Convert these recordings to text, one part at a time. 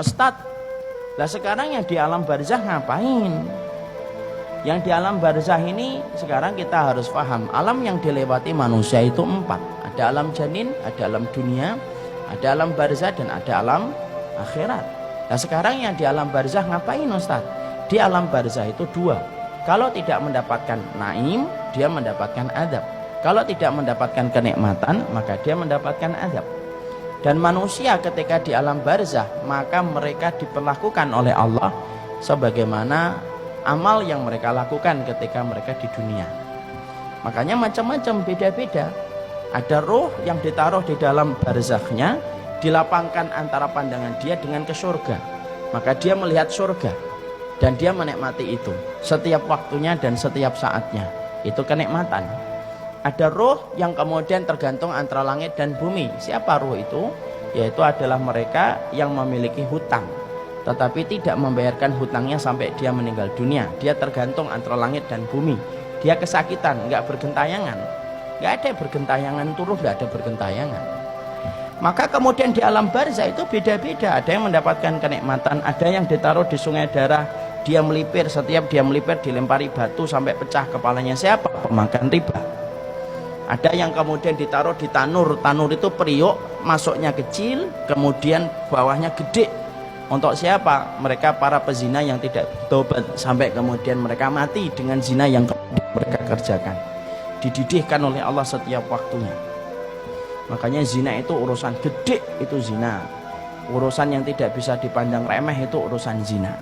Ustadz, lah sekarang yang di alam barzah ngapain? Yang di alam barzah ini sekarang kita harus paham, alam yang dilewati manusia itu 4. Ada alam janin, ada alam dunia, ada alam barzah, dan ada alam akhirat. Nah sekarang yang di alam barzah ngapain Ustaz? Di alam barzah itu 2. Kalau tidak mendapatkan naim, dia mendapatkan adab. Kalau tidak mendapatkan kenikmatan, maka dia mendapatkan adab. Dan manusia ketika di alam barzah, maka mereka diperlakukan oleh Allah sebagaimana amal yang mereka lakukan ketika mereka di dunia. Makanya macam-macam, beda-beda. Ada roh yang ditaruh di dalam barzakhnya, dilapangkan antara pandangan dia dengan ke surga. Maka dia melihat surga dan dia menikmati itu setiap waktunya dan setiap saatnya. Itu kenikmatan. Ada roh yang kemudian tergantung antara langit dan bumi. Siapa roh itu? Yaitu adalah mereka yang memiliki hutang, tetapi tidak membayarkan hutangnya sampai dia meninggal dunia. Dia tergantung antara langit dan bumi. Dia kesakitan, nggak bergentayangan. Nggak ada bergentayangan, turun nggak ada bergentayangan. Maka kemudian di alam barzah itu beda-beda. Ada yang mendapatkan kenikmatan, ada yang ditaruh di sungai darah, dia melipir, setiap dia melipir dilempari batu sampai pecah kepalanya. Siapa? Pemakan riba. Ada yang kemudian ditaruh di tanur, tanur itu periuk, masuknya kecil, kemudian bawahnya gede. Untuk siapa? Mereka para pezina yang tidak bertobat sampai kemudian mereka mati dengan zina yang mereka kerjakan. Dididihkan oleh Allah setiap waktunya. Makanya zina itu urusan gede, itu zina. Urusan yang tidak bisa dipandang remeh itu urusan zina.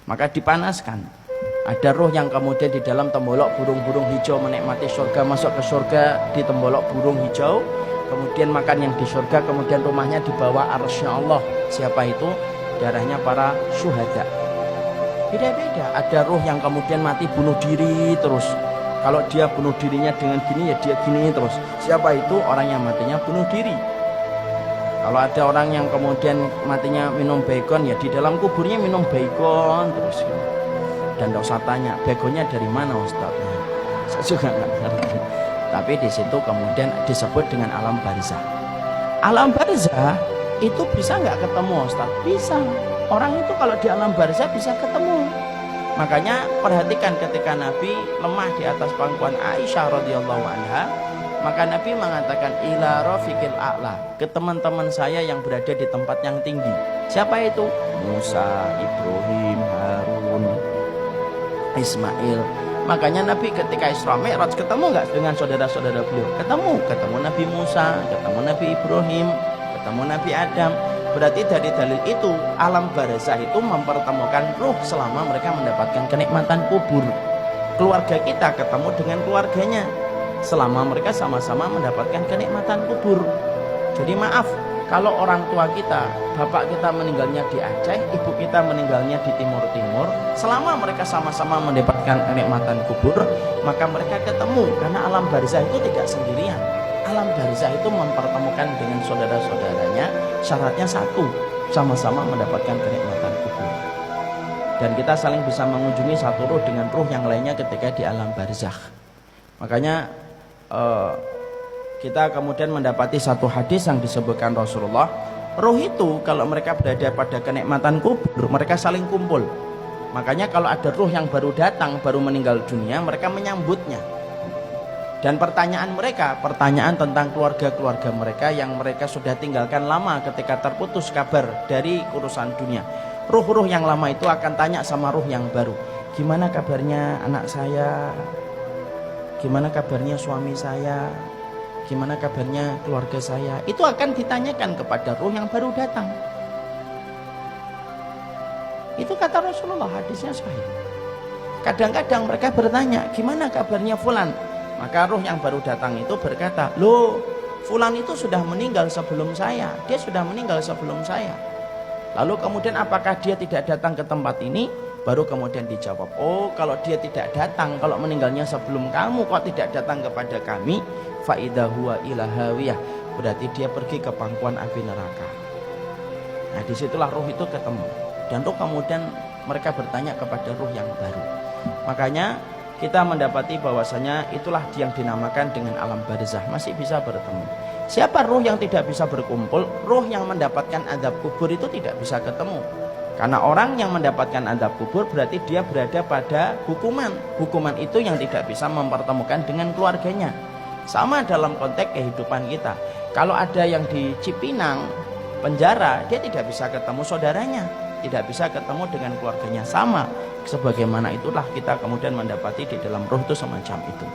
Maka dipanaskan. Ada roh yang kemudian di dalam tembolok burung-burung hijau menikmati surga, masuk ke surga di tembolok burung hijau, kemudian makan yang di surga, kemudian rumahnya di bawah arsy-Nya Allah. Siapa itu? Darahnya para syuhada. Beda-beda. Ada roh yang kemudian mati bunuh diri terus. Kalau dia bunuh dirinya dengan gini, ya dia gini terus. Siapa itu? Orang yang matinya bunuh diri. Kalau ada orang yang kemudian matinya minum baygon, ya di dalam kuburnya minum baygon terus. Dan tidak usah tanya, baygonnya dari mana Ustaz? Saya juga nggak ngerti. Tapi di situ kemudian disebut dengan alam barzah. Alam barzah itu bisa nggak ketemu Ustaz? Bisa. Orang itu kalau di alam barzah bisa ketemu. Makanya perhatikan ketika Nabi lemah di atas pangkuan Aisyah radhiyallahu anha, maka Nabi mengatakan ila rafiqil a'la, ke teman-teman saya yang berada di tempat yang tinggi. Siapa itu? Musa, Ibrahim, Harun, Ismail. Makanya Nabi ketika Isra Mi'raj ketemu nggak dengan saudara-saudara beliau? Ketemu Nabi Musa, ketemu Nabi Ibrahim, ketemu Nabi Adam. Berarti dari dalil itu alam barzah itu mempertemukan ruh selama mereka mendapatkan kenikmatan kubur. Keluarga kita ketemu dengan keluarganya selama mereka sama-sama mendapatkan kenikmatan kubur. Jadi maaf, kalau orang tua kita, bapak kita meninggalnya di Aceh, ibu kita meninggalnya di Timur-Timur, selama mereka sama-sama mendapatkan kenikmatan kubur, maka mereka ketemu. Karena alam barzah itu tidak sendirian. Alam barzah itu mempertemukan dengan saudara-saudaranya. Syaratnya satu, sama-sama mendapatkan kenikmatan kubur. Dan kita saling bisa mengunjungi satu ruh dengan ruh yang lainnya ketika di alam barzah. Makanya kita kemudian mendapati satu hadis yang disebutkan Rasulullah, ruh itu kalau mereka berada pada kenikmatan kubur, mereka saling kumpul. Makanya kalau ada ruh yang baru datang, baru meninggal dunia, mereka menyambutnya. Dan pertanyaan mereka, pertanyaan tentang keluarga-keluarga mereka yang mereka sudah tinggalkan lama ketika terputus kabar dari urusan dunia. Ruh-ruh yang lama itu akan tanya sama ruh yang baru, gimana kabarnya anak saya, gimana kabarnya suami saya, gimana kabarnya keluarga saya. Itu akan ditanyakan kepada ruh yang baru datang. Itu kata Rasulullah, hadisnya sahih. Kadang-kadang mereka bertanya, gimana kabarnya fulan? Maka ruh yang baru datang itu berkata, loh, fulan itu sudah meninggal sebelum saya. Dia sudah meninggal sebelum saya. Lalu kemudian apakah dia tidak datang ke tempat ini? Baru kemudian dijawab, oh kalau dia tidak datang, kalau meninggalnya sebelum kamu, kok tidak datang kepada kami, fa'idah huwa ilahawiyah, berarti dia pergi ke pangkuan api neraka. Nah disitulah ruh itu ketemu. Dan ruh kemudian mereka bertanya kepada ruh yang baru. Makanya kita mendapati bahwasanya itulah yang dinamakan dengan alam barzah, masih bisa bertemu. Siapa ruh yang tidak bisa berkumpul? Ruh yang mendapatkan azab kubur itu tidak bisa ketemu. Karena orang yang mendapatkan azab kubur berarti dia berada pada hukuman. Hukuman itu yang tidak bisa mempertemukan dengan keluarganya. Sama dalam konteks kehidupan kita. Kalau ada yang di Cipinang penjara, dia tidak bisa ketemu saudaranya, tidak bisa ketemu dengan keluarganya. Sama sebagaimana itulah kita kemudian mendapati di dalam ruh itu semacam itu.